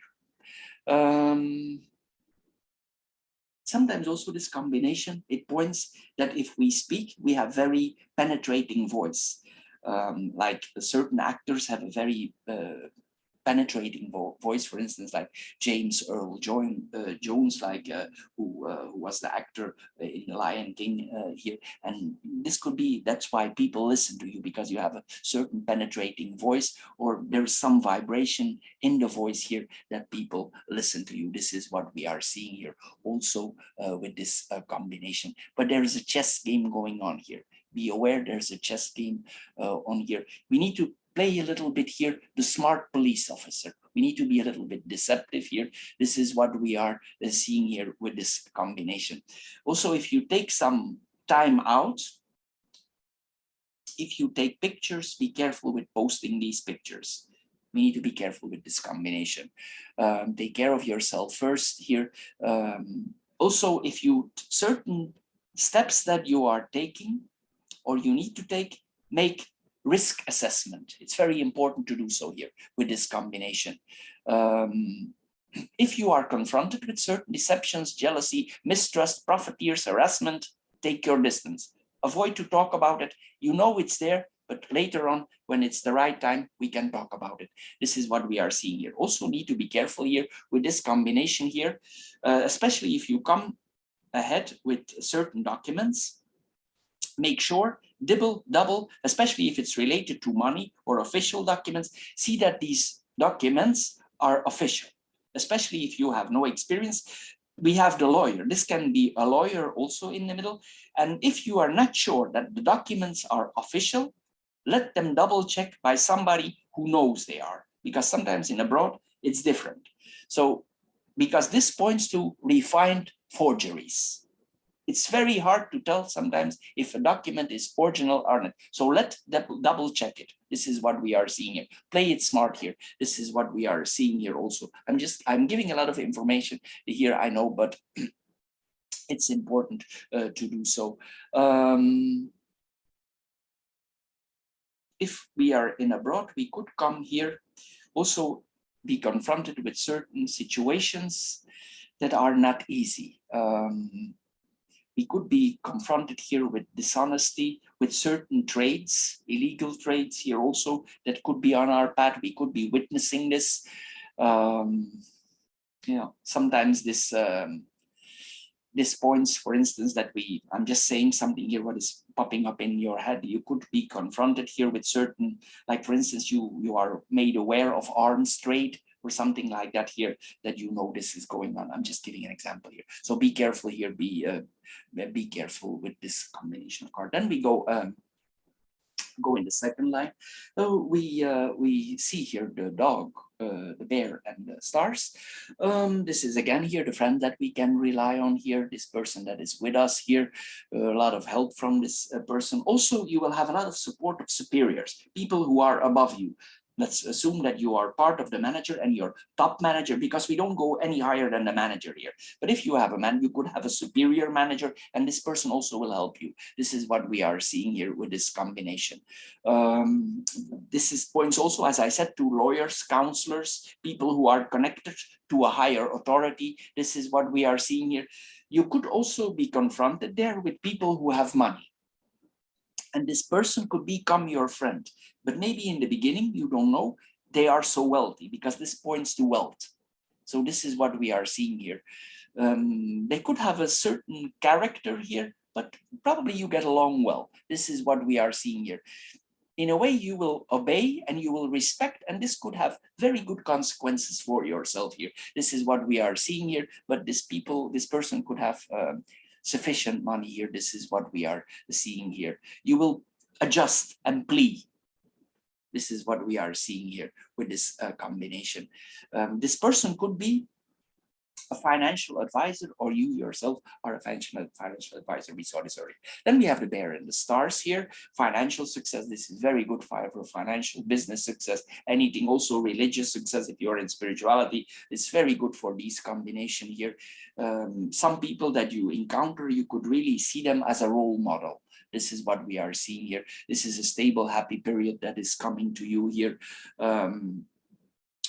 Sometimes also this combination, it points that if we speak, we have very penetrating voice. Like certain actors have a very penetrating voice, for instance, like James Earl Jones, like who was the actor in The Lion King here. And this could be, that's why people listen to you, because you have a certain penetrating voice, or there's some vibration in the voice here that people listen to you. This is what we are seeing here also with this combination. But there is a chess game going on here. Be aware there's a chess game on here. We need to play a little bit here, the smart police officer. We need to be a little bit deceptive here. This is what we are seeing here with this combination. Also, if you take some time out, if you take pictures, be careful with posting these pictures. We need to be careful with this combination. Take care of yourself first here. Also, if you certain steps that you are taking or you need to take, make risk assessment. It's very important to do so here with this combination. If you are confronted with certain deceptions, jealousy, mistrust, profiteers, harassment, take your distance. Avoid to talk about it. You know it's there, but later on, when it's the right time, we can talk about it. This is what we are seeing here. Also need to be careful here with this combination here, especially if you come ahead with certain documents. Make sure, double, especially if it's related to money or official documents, see that these documents are official, especially if you have no experience. We have the lawyer. This can be a lawyer also in the middle. And if you are not sure that the documents are official, let them double check by somebody who knows they are, because sometimes in abroad, it's different. So, because this points to refined forgeries. It's very hard to tell sometimes if a document is original or not. So let double check it. This is what we are seeing here. Play it smart here. This is what we are seeing here also. I'm giving a lot of information here, I know, but it's important to do so. If we are in abroad, we could come here, also be confronted with certain situations that are not easy. We could be confronted here with dishonesty, with certain trades, illegal trades here also that could be on our path. We could be witnessing this. Sometimes this points, for instance, that I'm just saying something here, what is popping up in your head. You could be confronted here with certain, like for instance, you are made aware of arms trade or something like that here, that you know this is going on. I'm just giving an example here. So be careful here, be careful with this combination of cards. Then we go in the second line. So we see here the dog, the bear, and the stars. This is again here the friend that we can rely on here, this person that is with us here, a lot of help from this person. Also, you will have a lot of support of superiors, people who are above you. Let's assume that you are part of the manager and your top manager, because we don't go any higher than the manager here. But if you have a man, you could have a superior manager, and this person also will help you. This is what we are seeing here with this combination. This is points also, as I said, to lawyers, counselors, people who are connected to a higher authority. This is what we are seeing here. You could also be confronted there with people who have money. And this person could become your friend. But maybe in the beginning, you don't know, they are so wealthy, because this points to wealth. So this is what we are seeing here. They could have a certain character here, but probably you get along well. This is what we are seeing here. in a way you will obey and you will respect, and this could have very good consequences for yourself here. This is what we are seeing here, but this person could have sufficient money here. This is what we are seeing here. You will adjust and plea. This is what we are seeing here with this combination. This person could be a financial advisor, or you yourself are a financial advisor. We saw this already. Then we have the bear and the stars here. Financial success. This is very good for financial business success. Anything also religious success. If you're in spirituality, it's very good for these combination here. Some people that you encounter, you could really see them as a role model. This is what we are seeing here. This is a stable, happy period that is coming to you here.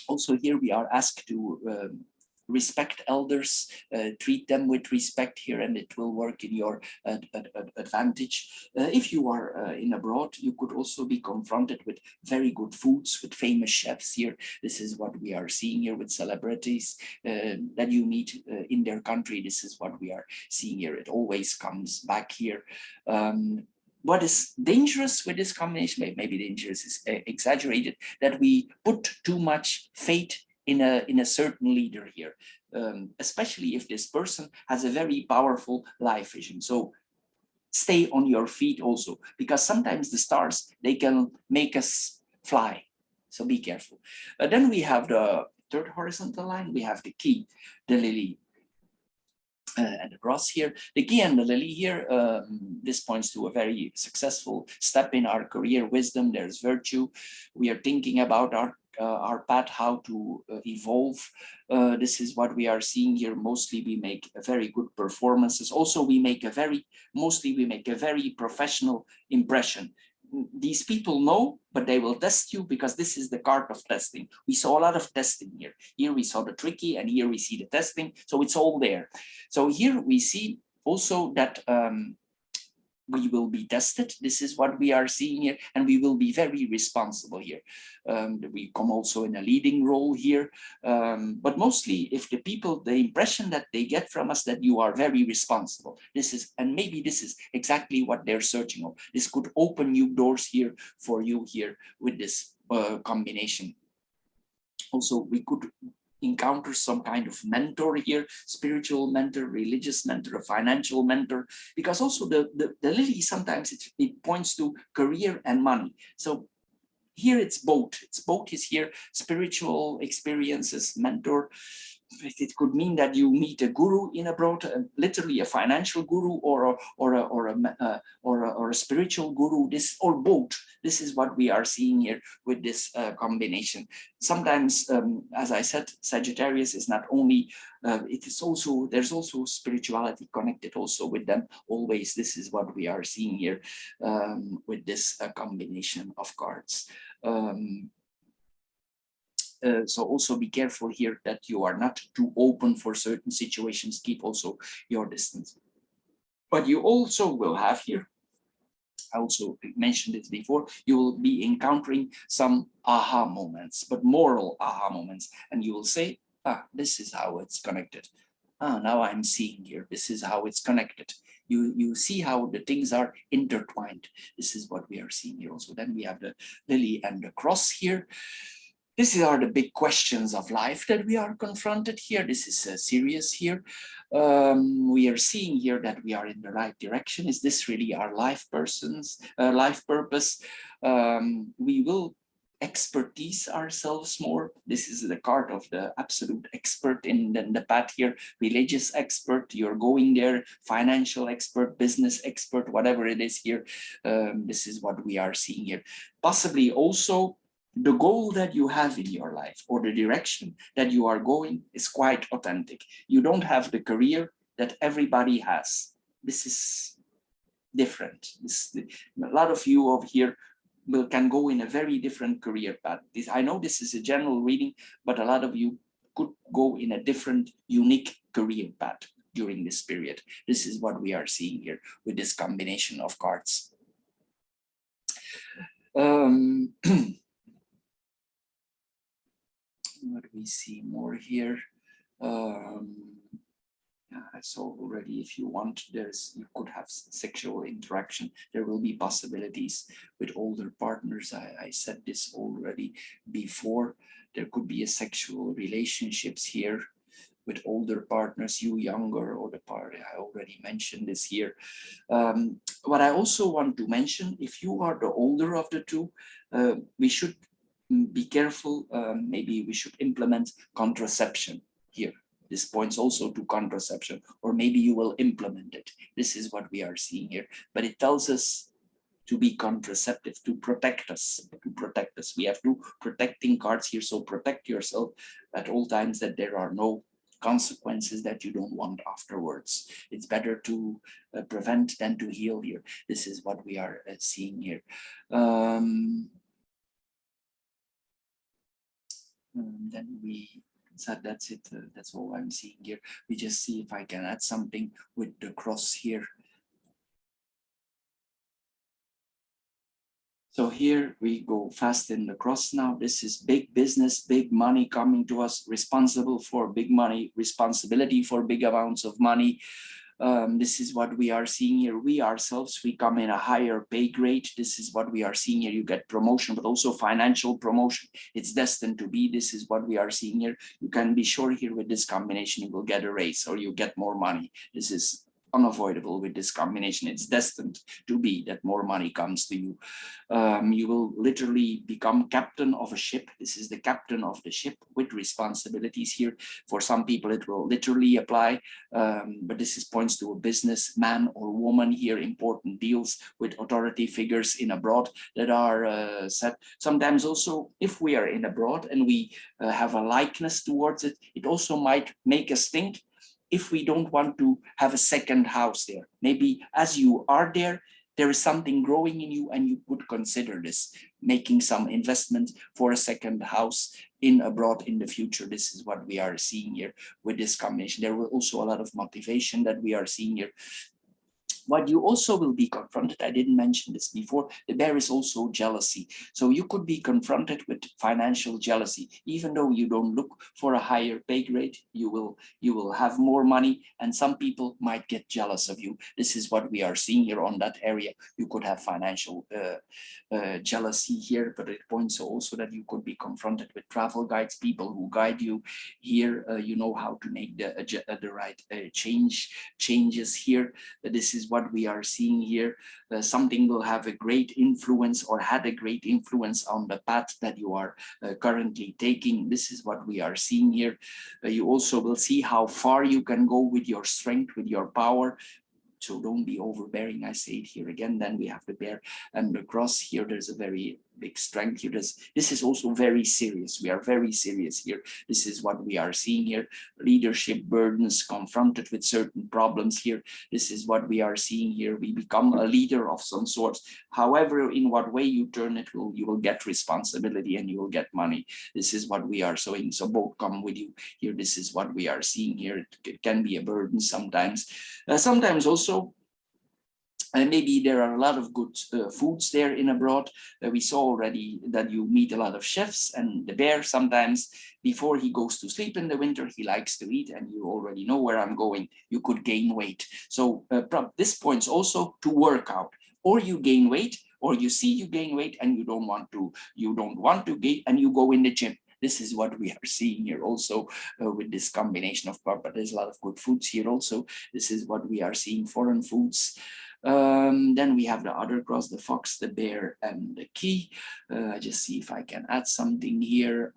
Also here we are asked to respect elders, treat them with respect here, and it will work in your advantage. If you are in abroad, you could also be confronted with very good foods, with famous chefs here. This is what we are seeing here with celebrities that you meet in their country. This is what we are seeing here. It always comes back here. What is dangerous with this combination, maybe dangerous is exaggerated, that we put too much faith in a certain leader here, especially if this person has a very powerful life vision. So stay on your feet also, because sometimes the stars, they can make us fly. So be careful. Then we have the third horizontal line. We have the key, the lily, and the cross here. The key and the lily here, this points to a very successful step in our career wisdom. There's virtue. We are thinking about our path, how to evolve. This is what we are seeing here. Mostly we make very good performances. Also mostly we make a very professional impression. These people know, but they will test you, because this is the card of testing. We saw a lot of testing here. Here we saw the tricky, and here we see the testing. So it's all there. So here we see also that we will be tested. This is what we are seeing here, and we will be very responsible here. We come also in a leading role here, but mostly if the people, the impression that they get from us, that you are very responsible. This is, and maybe this is exactly what they're searching for. This could open new doors here for you here with this combination. Also, we could encounter some kind of mentor here, spiritual mentor, religious mentor, a financial mentor, because also the lily, sometimes it points to career and money. So here it's both. It's both is here, spiritual experiences, mentor. It could mean that you meet a guru in abroad, literally a financial guru, or a spiritual guru. This, or both. This is what we are seeing here with this combination. Sometimes, as I said, Sagittarius is not only. It is also, there's also spirituality connected also with them. Always, this is what we are seeing here with this combination of cards. So also be careful here that you are not too open for certain situations. Keep also your distance. But you also will have here, I also mentioned it before, you will be encountering some aha moments, but moral aha moments. And you will say, this is how it's connected. Now I'm seeing here, this is how it's connected. You see how the things are intertwined. This is what we are seeing here also. Then we have the lily and the cross here. These are the big questions of life that we are confronted here. This is serious here. We are seeing here that we are in the right direction. Is this really our life purpose? We will expertise ourselves more. This is the card of the absolute expert in the path here. Religious expert, you're going there. Financial expert, business expert, whatever it is here. This is what we are seeing here. Possibly also the goal that you have in your life, or the direction that you are going, is quite authentic. You don't have the career that everybody has. This is different. A lot of you over here can go in a very different career path. I know this is a general reading, but a lot of you could go in a different, unique career path during this period. This is what we are seeing here with this combination of cards. What do we see more here? I saw already, if you want, you could have sexual interaction. There will be possibilities with older partners. I said this already before. There could be a sexual relationships here with older partners, you younger, or the party. I already mentioned this here. What I also want to mention, if you are the older of the two, we should be careful. Maybe we should implement contraception here. This points also to contraception, or maybe you will implement it. This is what we are seeing here, but it tells us to be contraceptive, to protect us, We have two protecting cards here, so protect yourself at all times, that there are no consequences that you don't want afterwards. It's better to prevent than to heal here. This is what we are seeing here. Then we said that's it. That's all I'm seeing here. We just see if I can add something with the cross here. So here we go fast in the cross now. This is big business, big money coming to us, responsible for big money, responsibility for big amounts of money. This is what we are seeing here. We ourselves, we come in a higher pay grade. This is what we are seeing here. You get promotion, but also financial promotion. It's destined to be. This is what we are seeing here. You can be sure here with this combination, you will get a raise or you get more money. This is unavoidable with this combination. It's destined to be that more money comes to you. You will literally become captain of a ship. This is the captain of the ship with responsibilities here. For some people, it will literally apply, but this is points to a businessman or woman here, important deals with authority figures in abroad that are set. Sometimes also, if we are in abroad and we have a likeness towards it, it also might make us think if we don't want to have a second house there. Maybe as you are there, there is something growing in you and you could consider this, making some investment for a second house in abroad in the future. This is what we are seeing here with this combination. There will also a lot of motivation that we are seeing here. What you also will be confronted, I didn't mention this before, there is also jealousy. So you could be confronted with financial jealousy. Even though you don't look for a higher pay grade, you will have more money and some people might get jealous of you. This is what we are seeing here on that area. You could have financial jealousy here, but it points also that you could be confronted with travel guides, people who guide you here. You know how to make the right changes here. This is what we are seeing here. Something will have a great influence or had a great influence on the path that you are currently taking. This is what we are seeing here. You also will see how far you can go with your strength, with your power. So don't be overbearing. I say it here again. Then we have the bear and the cross here. There's a very big strength here. This is also very serious. We are very serious here. This is what we are seeing here. Leadership burdens, confronted with certain problems here. This is what we are seeing here. We become a leader of some sort. However, in what way you turn it, you will get responsibility and you will get money. This is what we are showing. So both come with you here. This is what we are seeing here. It can be a burden sometimes. Sometimes also, and maybe there are a lot of good foods there in abroad. We saw already that you meet a lot of chefs, and the bear sometimes before he goes to sleep in the winter, he likes to eat, and you already know where I'm going. You could gain weight. So this points also to workout, or you gain weight, or you see you gain weight and you don't want to gain, and you go in the gym. This is what we are seeing here also with this combination of cards, but there's a lot of good foods here also. This is what we are seeing, foreign foods. Then we have the other cross, the fox, the bear, and the key. I just see if I can add something here.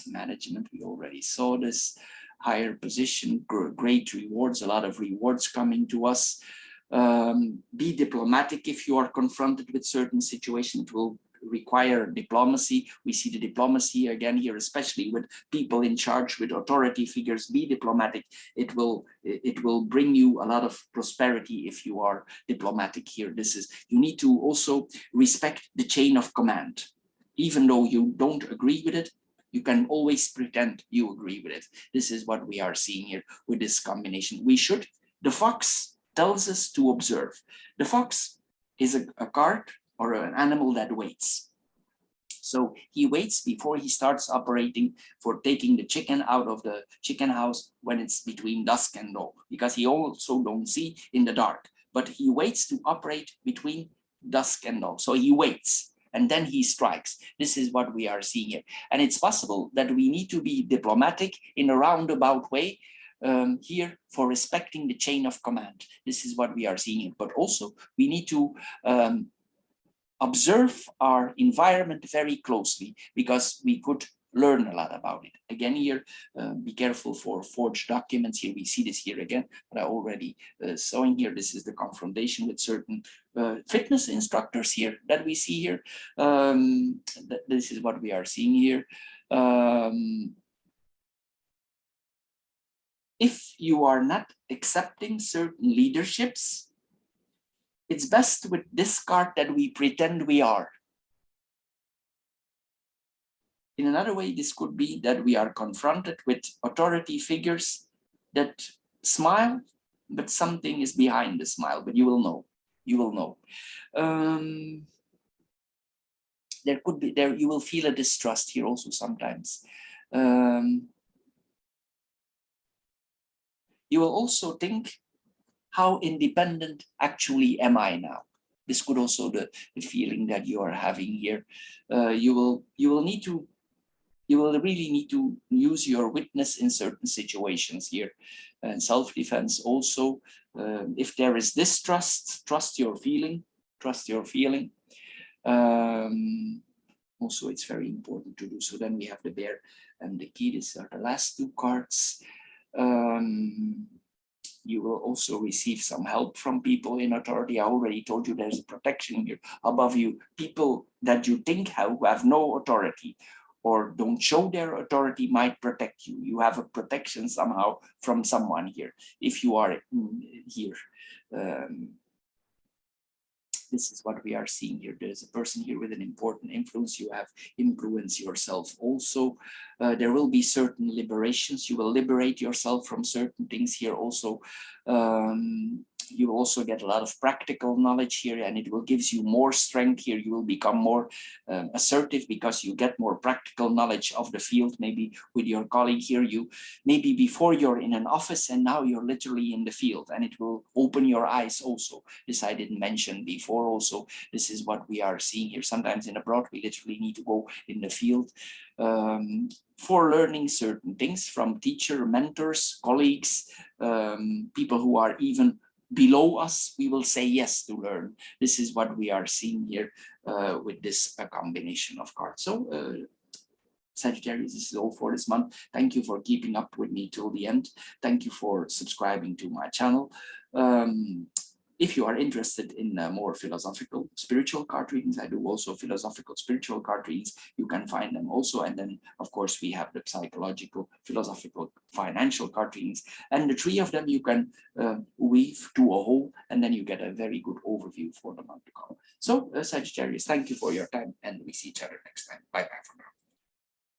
Management, we already saw this. Higher position, great rewards, a lot of rewards coming to us. Be diplomatic if you are confronted with certain situations. It will require diplomacy. We see the diplomacy again here, especially with people in charge, with authority figures. Be diplomatic. It will bring you a lot of prosperity if you are diplomatic here. You need to also respect the chain of command. Even though you don't agree with it, you can always pretend you agree with it. This is what we are seeing here with this combination. The fox tells us to observe. The fox is a card or an animal that waits. So he waits before he starts operating for taking the chicken out of the chicken house when it's between dusk and dawn, because he also don't see in the dark, but he waits to operate between dusk and dawn. So he waits and then he strikes. This is what we are seeing here. And it's possible that we need to be diplomatic in a roundabout way here for respecting the chain of command. This is what we are seeing here. But also we need to observe our environment very closely, because we could learn a lot about it. Again here, be careful for forged documents. Here we see this here again, but I already showing here. This is the confrontation with certain fitness instructors here that we see here. This is what we are seeing here. If you are not accepting certain leaderships, it's best with this card that we pretend we are. In another way, this could be that we are confronted with authority figures that smile, but something is behind the smile, but you will know, you will know. There could be, you will feel a distrust here also sometimes. You will also think, how independent actually am I now? This could also the feeling that you are having here. You will really need to use your witness in certain situations here. And self-defense also, if there is distrust, trust your feeling, trust your feeling. Also, it's very important to do so. Then we have the bear and the key. These are the last two cards. You will also receive some help from people in authority. I already told you there's a protection here above you. People that you think who have no authority or don't show their authority might protect you. You have a protection somehow from someone here, if you are here. This is what we are seeing here. There's a person here with an important influence. You have influence yourself also. There will be certain liberations. You will liberate yourself from certain things here also. You also get a lot of practical knowledge here, and it will gives you more strength here. You will become more assertive because you get more practical knowledge of the field. Maybe with your colleague here, you maybe before you're in an office and now you're literally in the field, and it will open your eyes also. This I didn't mention before also. This is what we are seeing here. Sometimes in abroad, we literally need to go in the field for learning certain things from teacher, mentors, colleagues, people who are even below us. We will say yes to learn. This is what we are seeing here with this combination of cards. So Sagittarius, this is all for this month. Thank you for keeping up with me till the end. Thank you for subscribing to my channel. If you are interested in more philosophical, spiritual card readings, I do also philosophical, spiritual card readings. You can find them also. And then, of course, we have the psychological, philosophical, financial card readings. And the three of them you can weave to a whole, and then you get a very good overview for the month to come. So, Sagittarius, thank you for your time, and we see each other next time. Bye-bye.